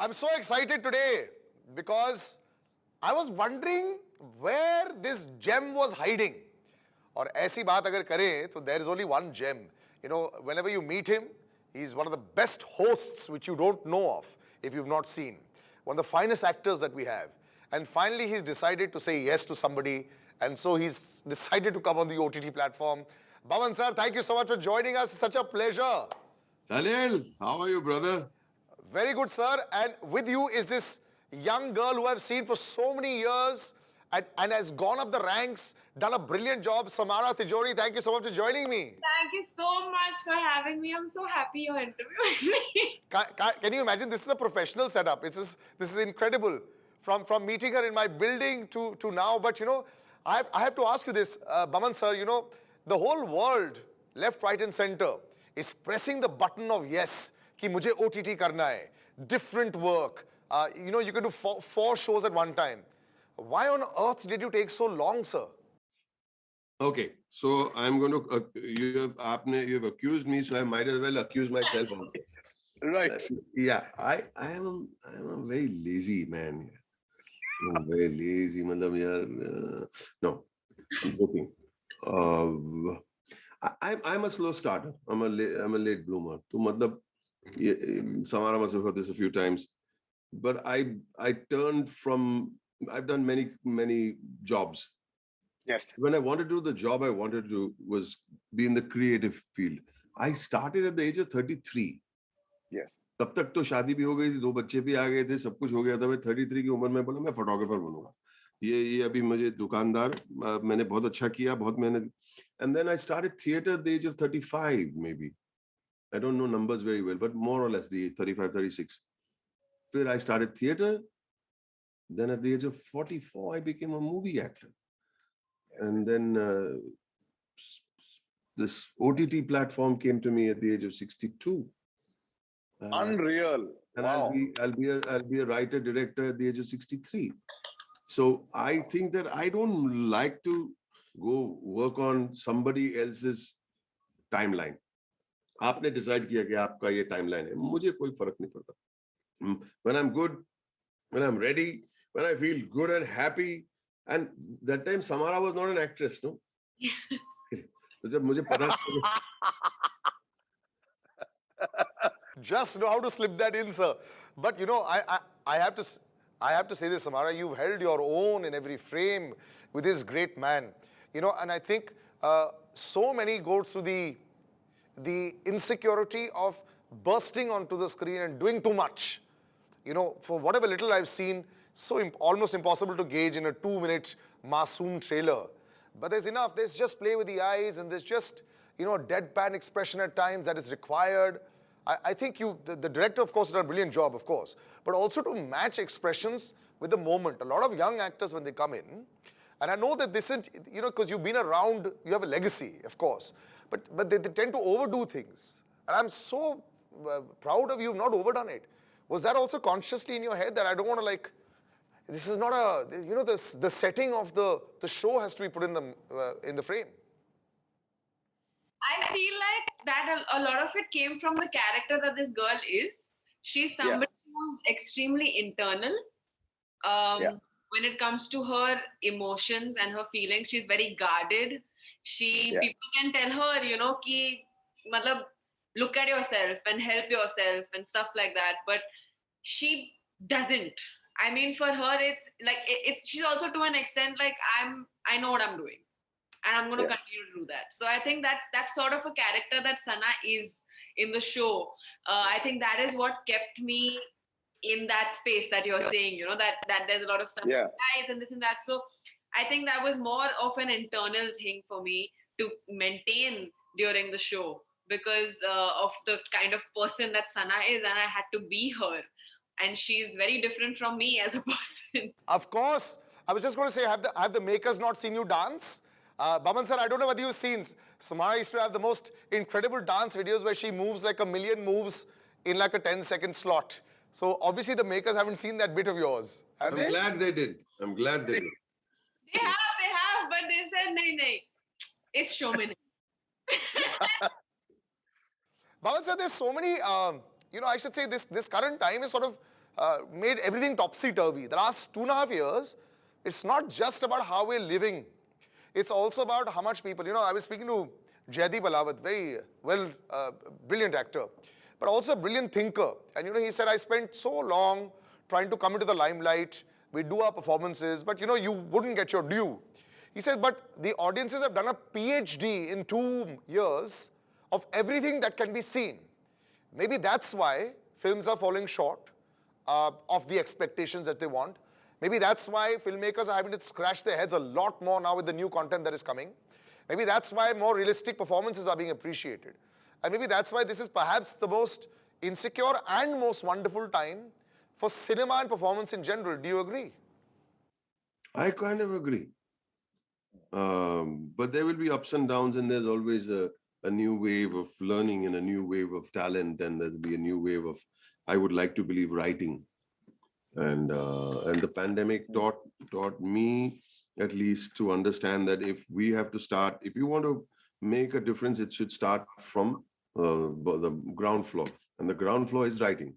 I'm so excited today because I was wondering where this gem was hiding. और ऐसी बात अगर करें तो there is only one gem. You know, whenever you meet him, he's one of the best hosts which you don't know of if you've not seen. One of the finest actors that we have. And finally he's decided to say yes to somebody, and so he's decided to come on the OTT platform. Boman sir, thank you so much for joining us. It's such a pleasure. Salil, how are you, brother? Very good, sir. And with you is this young girl who I've seen for so many years and has gone up the ranks, done a brilliant job. Samara Tijori, thank you so much for joining me. Thank you so much for having me. I'm so happy you're interviewing me. Can you imagine? This is a professional setup. This is incredible. From meeting her in my building to now. But, you know, I have to ask you this, Boman sir, you know, the whole world, left, right and center, is pressing the button of yes, कि मुझे OTT करना है, different work. You know, you can do four shows at one time. Why on earth did you take so long, sir? Okay, so I'm going to, you've accused me, so I might as well accuse myself also. Right. Yeah, I am a very lazy man. I'm very lazy, no, I'm joking. I'm a slow starter. I'm a late bloomer. So, Samara must have heard this a few times. But I turned from, I've done many jobs. Yes. When I wanted to do the job I wanted to do was be in the creative field. I started at the age of 33. Yes. तब तक तो शादी भी हो गई थी, 2 बच्चे भी आ गए थे, सब कुछ हो गया था. मैं 33 की उम्र में बोला मैं फोटोग्राफर बनूंगा. ये अभी मुझे दुकानदार, मैंने बहुत अच्छा किया, बहुत मेहनत. And then I started theater at the age of 35 maybe. I don't know numbers very well, but more or less the age 35, 36. Then I started theater. Then at the age of 44, I became a movie actor. And then this OTT platform came to me at the age of 62. Unreal. And wow. I'll be a writer director at the age of 63. So I think that I don't like to go work on somebody else's timeline. आपने decide किया कि आपका ये timeline है, मुझे कोई फर्क नहीं पड़ता. When I'm good, when I'm ready, when I feel good and happy, and that time Samara was not an actress, no? So जब मुझे पता Just know how to slip that in, sir. But you know, I have to say this, Samara, you've held your own in every frame with this great man. You know, and I think so many go through the insecurity of bursting onto the screen and doing too much. You know, for whatever little I've seen, almost impossible to gauge in a 2-minute Masoom trailer. But there's enough. There's just play with the eyes, and there's just, you know, deadpan expression at times that is required. I think the director, of course, did a brilliant job, of course, but also to match expressions with the moment. A lot of young actors, when they come in, and I know that this isn't, you know, because you've been around, you have a legacy, of course, but they tend to overdo things. And I'm so proud of you, you've not overdone it. Was that also consciously in your head that I don't want to, like, this is not a, you know, the setting of the show has to be put in the frame? I feel like that a lot of it came from the character that this girl is. She's somebody who's extremely internal. When it comes to her emotions and her feelings, she's very guarded. People can tell her, you know, ki, matlab, look at yourself and help yourself and stuff like that. But she doesn't. I mean, for her, it's like, she's also to an extent like, I know what I'm doing. And I'm going to continue to do that. So I think that's sort of a character that Sana is in the show. I think that is what kept me in that space that you're saying, you know, that there's a lot of stuff guys and this and that. So I think that was more of an internal thing for me to maintain during the show because of the kind of person that Sana is, and I had to be her. And she's very different from me as a person. Of course. I was just going to say, have the makers not seen you dance? Boman sir, I don't know whether you've seen, Samara used to have the most incredible dance videos where she moves like 1,000,000 moves in like a 10-second slot. So obviously the makers haven't seen that bit of yours. I'm glad they did. I'm glad they did. They have, but they said, nay, it's showman. Boman sir, there's so many, you know, I should say this current time is sort of made everything topsy-turvy. The last 2.5 years, it's not just about how we're living. It's also about how much people, I was speaking to Jaideep Alawat, very brilliant actor, but also a brilliant thinker. And he said, I spent so long trying to come into the limelight. We do our performances, but you wouldn't get your due. He said, but the audiences have done a PhD in 2 years of everything that can be seen. Maybe that's why films are falling short of the expectations that they want. Maybe that's why filmmakers are having to scratch their heads a lot more now with the new content that is coming. Maybe that's why more realistic performances are being appreciated. And maybe that's why this is perhaps the most insecure and most wonderful time for cinema and performance in general. Do you agree? I kind of agree. But there will be ups and downs, and there's always a new wave of learning and a new wave of talent, and there'll be a new wave of, I would like to believe, writing. And the pandemic taught me at least to understand that if we have to start, if you want to make a difference, it should start from the ground floor. And the ground floor is writing.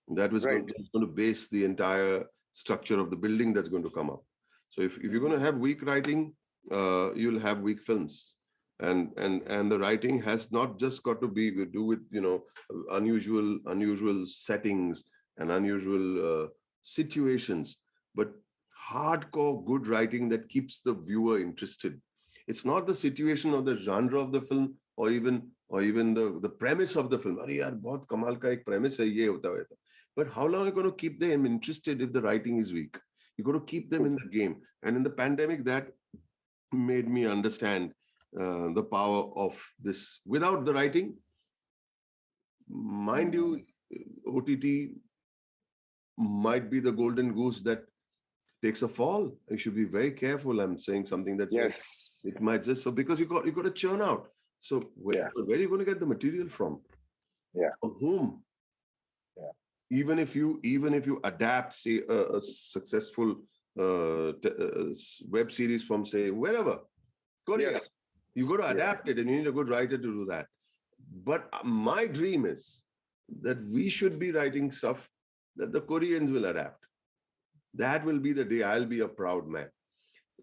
That was going to base the entire structure of the building that's going to come up. So if you're going to have weak writing, you'll have weak films. And the writing has not just got to be to do with unusual settings and unusual situations, but hardcore good writing that keeps the viewer interested. It's not the situation or the genre of the film, or even the premise of the film. Arey yaar, bahut kamal ka ek premise hai, ye hota hai. But how long are you going to keep them interested if the writing is weak? You've got to keep them in the game. And in the pandemic, that made me understand the power of this. Without the writing, mind you, OTT might be the golden goose that takes a fall. You should be very careful. I'm saying something that's it might just so because you got to churn out. So where are you going to get the material from? Yeah. From whom? Yeah. Even if you adapt, say, a successful web series from, say, wherever, Korea, you got to adapt it, and you need a good writer to do that. But my dream is that we should be writing stuff that the Koreans will adapt. That will be the day I'll be a proud man.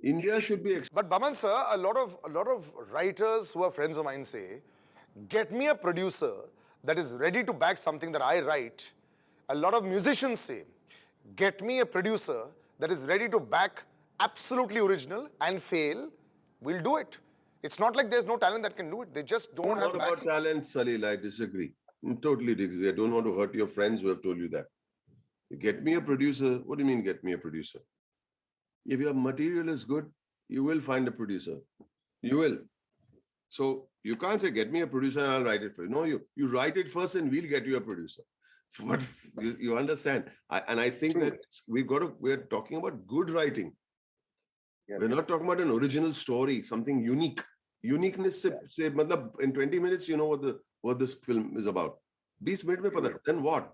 India should be. But Boman sir, a lot of writers who are friends of mine say, get me a producer that is ready to back something that I write. A lot of musicians say, get me a producer that is ready to back absolutely original and fail. We'll do it. It's not like there's no talent that can do it. They just don't have What about talent, Salil? I disagree. Totally disagree. I don't want to hurt your friends who have told you that. Get me a producer. What do you mean, get me a producer? If your material is good, you will find a producer. You will. So you can't say, get me a producer and I'll write it for you. No, you write it first and we'll get you a producer. But you understand. I think that we're talking about good writing. Yes. We're not talking about an original story, something unique. Uniqueness, say, in 20 minutes, you know what this film is about. 20 minutes mein pata. Then what?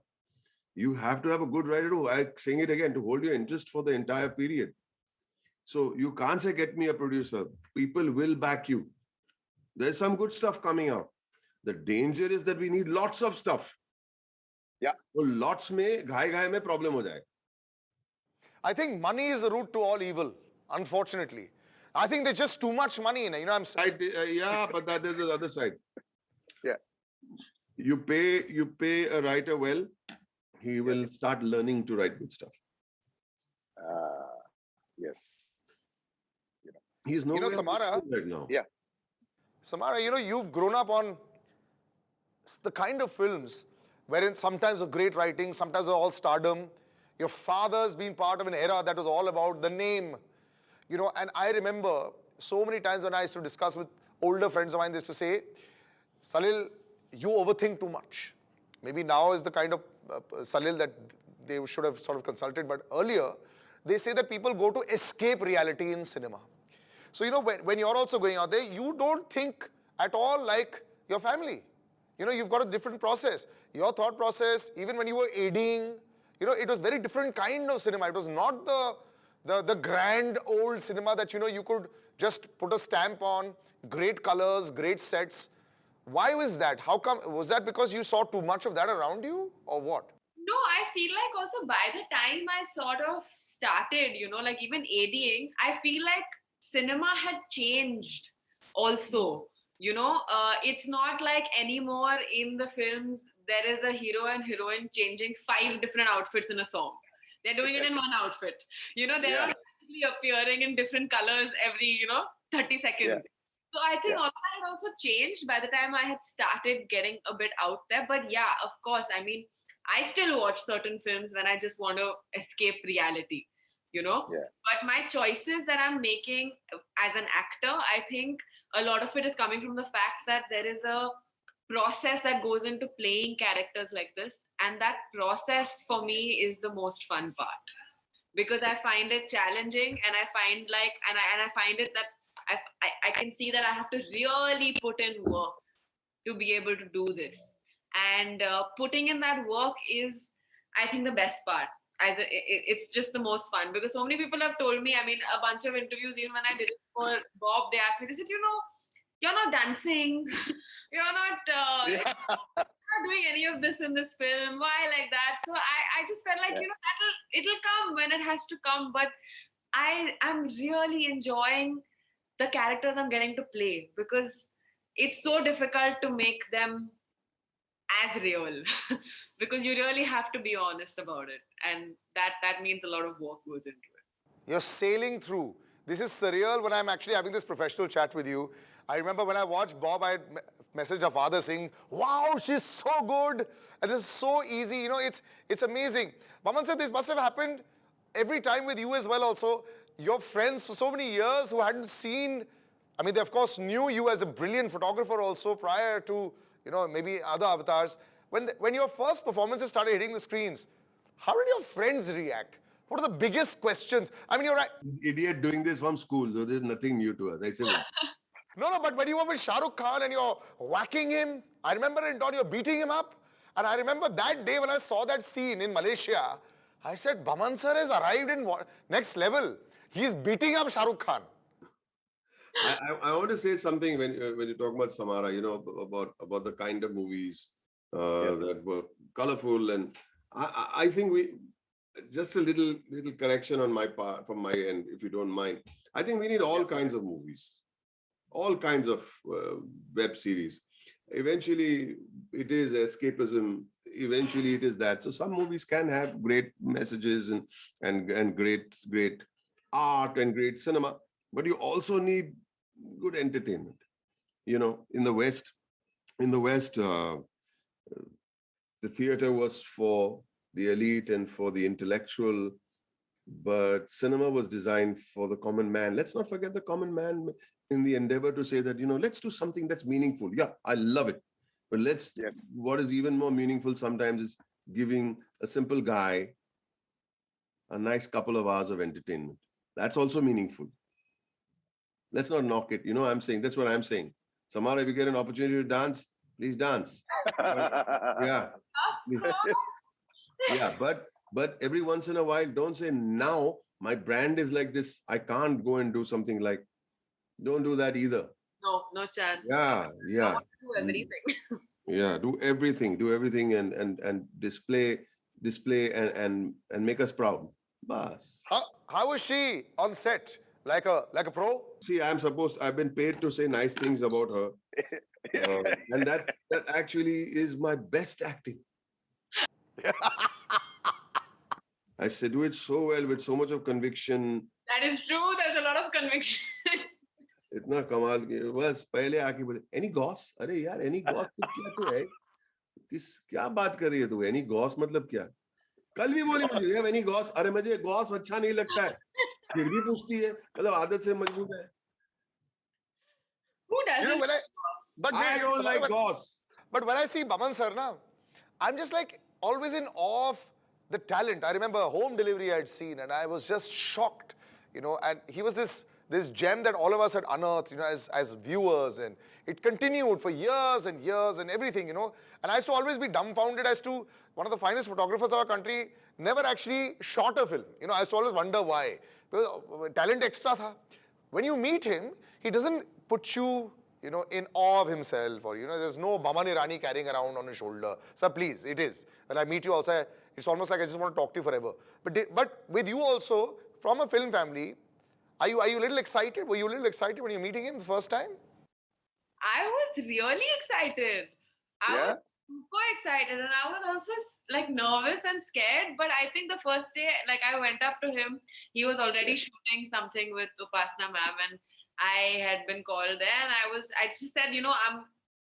You have to have a good writer to, I'm saying it again, to hold your interest for the entire period. So you can't say, get me a producer. People will back you. There's some good stuff coming out. The danger is that we need lots of stuff. Yeah. So lots mein, ghai mein problem ho jayega. I think money is the root to all evil, unfortunately. I think there's just too much money in it. I'm saying. But there's the other side. Yeah. You pay a writer well, he will start learning to write good stuff. Yes. He's no Samara, right now. Yeah. Samara, you've grown up on the kind of films wherein sometimes a great writing, sometimes all stardom. Your father's been part of an era that was all about the name. And I remember so many times when I used to discuss with older friends of mine, they used to say, Salil, you overthink too much. Maybe now is the kind of Salil that they should have sort of consulted, but earlier, they say that people go to escape reality in cinema. So, when you're also going out there, you don't think at all like your family. You've got a different process. Your thought process, even when you were aiding, it was very different kind of cinema. It was not the grand old cinema that, you could just put a stamp on, great colors, great sets. Why was that? How come? Was that because you saw too much of that around you or what? No, I feel like also by the time I sort of started, like even ADing, I feel like cinema had changed also. It's not like anymore in the films there is a hero and heroine changing 5 different outfits in a song. They're doing it in one outfit. They're Yeah. not actually appearing in different colors every, 30 seconds. So I think Yeah. all of that had also changed by the time I had started getting a bit out there. But yeah, of course, I mean, I still watch certain films when I just want to escape reality, Yeah. But my choices that I'm making as an actor, I think a lot of it is coming from the fact that there is a process that goes into playing characters like this. And that process for me is the most fun part because I find it challenging and I find like, and I find it that I can see that I have to really put in work to be able to do this. And putting in that work is, I think, the best part. It's just the most fun because so many people have told me, I mean, a bunch of interviews, even when I did it for Bob, they asked me, they said, you're not dancing, you're not, Yeah. not doing any of this in this film. Why like that? So I just felt like, Yeah. it'll come when it has to come. But I'm really enjoying the characters I'm getting to play because it's so difficult to make them as real because you really have to be honest about it, and that means a lot of work goes into it. You're sailing through. This is surreal when I'm actually having this professional chat with you. I remember when I watched Bob, I had messaged her father saying, wow, she's so good. And this is so easy. It's amazing. Boman said this must have happened every time with you as well also. Your friends for so many years who hadn't seen, I mean, they of course knew you as a brilliant photographer also prior to, maybe other avatars. When your first performances started hitting the screens, how did your friends react? What are the biggest questions? I mean, you're right. Idiot doing this from school, so there's nothing new to us. I say, No, but when you were with Shah Rukh Khan and you're whacking him, I remember it, Don, you're beating him up. And I remember that day when I saw that scene in Malaysia, I said, Boman sir has arrived in next level. He's beating up Shah Rukh Khan. I want to say something when you talk about Samara, about the kind of movies Yes. that were colorful, and I think we just a little correction on my part from my end, if you don't mind. I think we need all kinds of movies, all kinds of web series. Eventually, it is escapism. Eventually, it is that. So some movies can have great messages and great art and great cinema, but you also need good entertainment. In the West, the theater was for the elite and for the intellectual, but cinema was designed for the common man. Let's not forget the common man in the endeavor to say that, let's do something that's meaningful. Yeah, I love it. But Yes. what is even more meaningful sometimes is giving a simple guy a nice couple of hours of entertainment. That's also meaningful. Let's not knock it. I'm saying, that's what I'm saying. Samara, if you get an opportunity to dance, please dance. Yeah. Yeah, but every once in a while, don't say now my brand is like this, I can't go and do something like, don't do that either. No chance. Yeah. I want to do everything. Yeah, do everything and display and make us proud. Bas. How is she on set? Like a pro? See, I've been paid to say nice things about her. And that actually is my best acting. I said, do it so well with so much of conviction. That is true. There's a lot of conviction. इतना कमाल के बस पहले आके बोले any Gauss अरे यार any Gauss क्या तो है क्या बात कर रही है तू एनी गॉस मतलब क्या कल भी बोली मुझे यार एनी गॉस अरे मुझे गॉस अच्छा नहीं लगता है फिर भी पूछती है मतलब आदत से मजबूर है Who doesn't? I don't like gauze. But when I see Boman sir now, I'm just like always in awe of the talent. I remember Home Delivery I had seen and I was just shocked, and he was this gem that all of us had unearthed, as viewers, and it continued for years and years and everything, and I used to always be dumbfounded as to one of the finest photographers of our country never actually shot a film. I used to always wonder why. Because talent extra tha. When you meet him, he doesn't put you, in awe of himself, or, there's no Boman Irani carrying around on his shoulder. Sir, please, it is. When I meet you also, it's almost like I just want to talk to you forever. But with you also, from a film family, are you a little excited? Were you a little excited when you're meeting him the first time? I was really excited. I Yeah? was super excited, and I was also like nervous and scared. But I think the first day, like I went up to him, he was already shooting something with Upasna ma'am, and I had been called there, and I just said,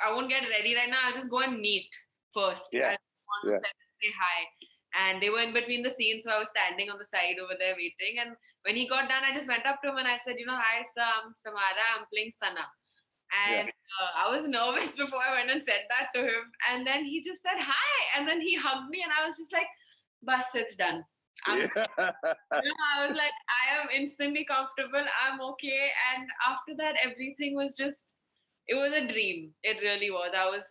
I won't get ready right now. I'll just go and meet first. Yeah. I just want to Yeah. say hi. And they were in between the scenes, so I was standing on the side over there waiting. And when he got done, I just went up to him and I said, hi, sir, I'm Samara, I'm playing Sana. And I was nervous before I went and said that to him. And then he just said hi. And then he hugged me, and I was just like, bus, it's done. Yeah. I was like, I am instantly comfortable. I'm okay. And after that, everything was just, it was a dream. It really was. I was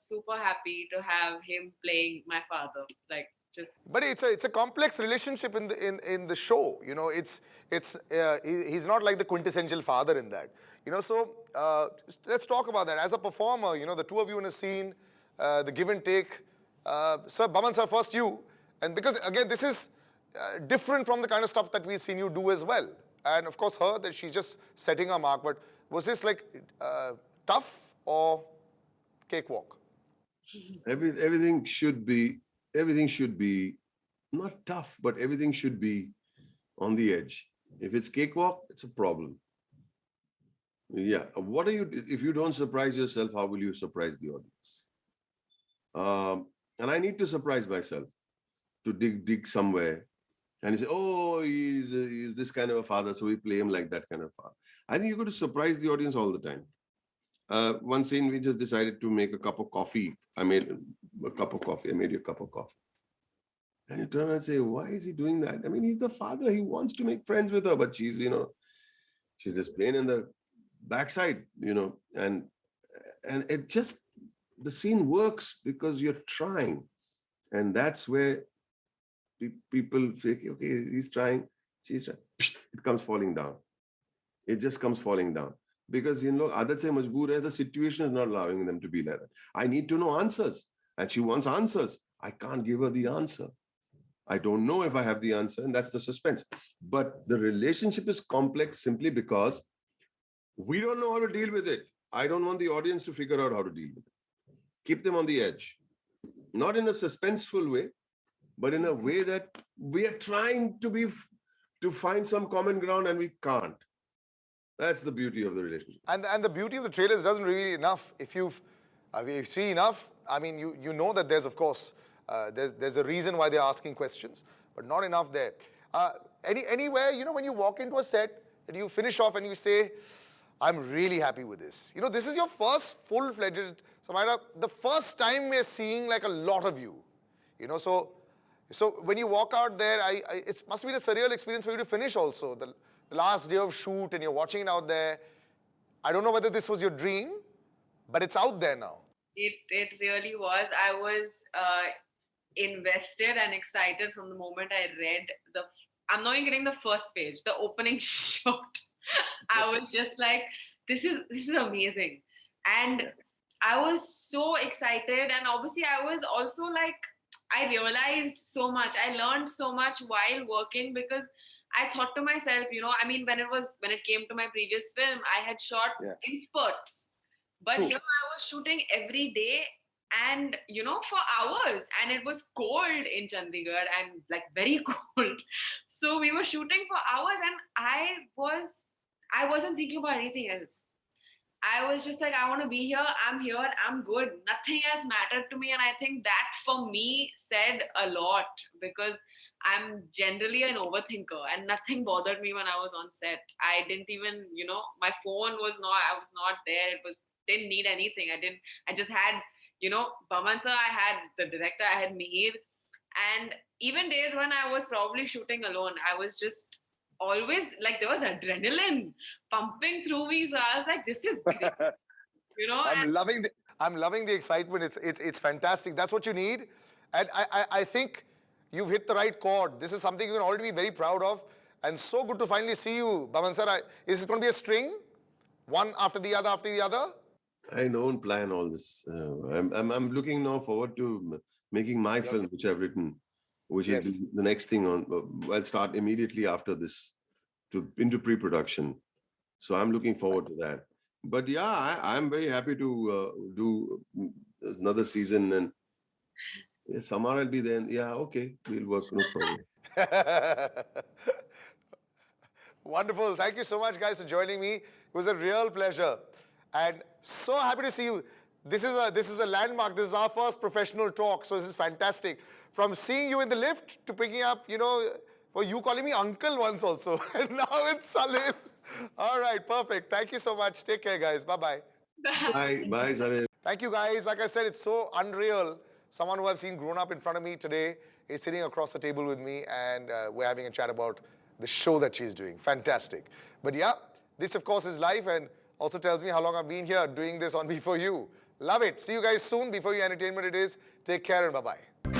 super happy to have him playing my father. Like, just. But it's a complex relationship in the show. He's not like the quintessential father in that. So let's talk about that. As a performer, the two of you in a scene, the give and take. Sir, Boman sir, first you, and because again this is different from the kind of stuff that we've seen you do as well. And of course, her that she's just setting her mark. But was this like tough or cakewalk? Everything should be not tough, but everything should be on the edge. If it's cakewalk, it's a problem. Yeah. What are you, if you don't surprise yourself, how will you surprise the audience? And I need to surprise myself to dig somewhere and say, oh, he's this kind of a father, so we play him like that kind of father. I think you're going to surprise the audience all the time. One scene, we just decided to make a cup of coffee. I made you a cup of coffee. And you turn and say, why is he doing that? I mean, he's the father. He wants to make friends with her, but she's just playing in the backside, and it just, the scene works because you're trying. And that's where people think, okay, he's trying, she's trying. It comes falling down. It just comes falling down. Because, adat se majboor hai, the situation is not allowing them to be like that. I need to know answers. And she wants answers. I can't give her the answer. I don't know if I have the answer, and that's the suspense. But the relationship is complex simply because we don't know how to deal with it. I don't want the audience to figure out how to deal with it. Keep them on the edge. Not in a suspenseful way, but in a way that we are trying to find some common ground and we can't. That's the beauty of the relationship. And the beauty of the trailers doesn't really enough. If you see enough, I mean, you know that there's, of course, there's a reason why they're asking questions, but not enough there. Anywhere, when you walk into a set and you finish off and you say, I'm really happy with this. This is your first full-fledged, Samara, the first time we're seeing like a lot of you. So when you walk out there, it must be a surreal experience for you to finish also. The last day of shoot and you're watching it out there. I don't know whether this was your dream, but it's out there now. It really was. I was invested and excited from the moment I read I'm not even getting the first page, the opening shot. I was just like, this is amazing. And I was so excited. And obviously I was also like, I realized so much. I learned so much while working because I thought to myself, when it came to my previous film, I had shot in spurts. But True. here I was shooting every day and, for hours. And it was cold in Chandigarh and like very cold. So we were shooting for hours and I wasn't thinking about anything else. I was just like, I want to be here. I'm good. Nothing else mattered to me. And I think that for me said a lot because I'm generally an overthinker and nothing bothered me when I was on set. I didn't even, my phone I was not there. Didn't need anything. I just had, Boman sir, I had the director, I had Mihir. And even days when I was probably shooting alone, I was just always like, there was adrenaline pumping through me. So I was like, this is great. I'm loving the excitement. It's fantastic. That's what you need. And I think you've hit the right chord. This is something you can already be very proud of. And so good to finally see you, Boman sir. Is it going to be a string? One after the other? I don't plan all this. I'm looking now forward to making my film, which I've written, which Yes. is the next thing on. I'll start immediately after this into pre-production. So I'm looking forward to that. But yeah, I'm very happy to do another season, and Samara will be there. Yeah, okay, we'll work, no problem. Wonderful. Thank you so much, guys, for joining me. It was a real pleasure. And so happy to see you. This is a landmark. This is our first professional talk, so this is fantastic. From seeing you in the lift to picking up, well, you calling me uncle once also. And now it's Salil. All right, perfect. Thank you so much. Take care, guys. Bye-bye. Bye, Salil. Thank you, guys. Like I said, it's so unreal. Someone who I've seen grown up in front of me today is sitting across the table with me, and we're having a chat about the show that she's doing. Fantastic. But yeah, this, of course, is life, and also tells me how long I've been here doing this on Before You. Love it. See you guys soon. Before You Entertainment it is. Take care and bye-bye.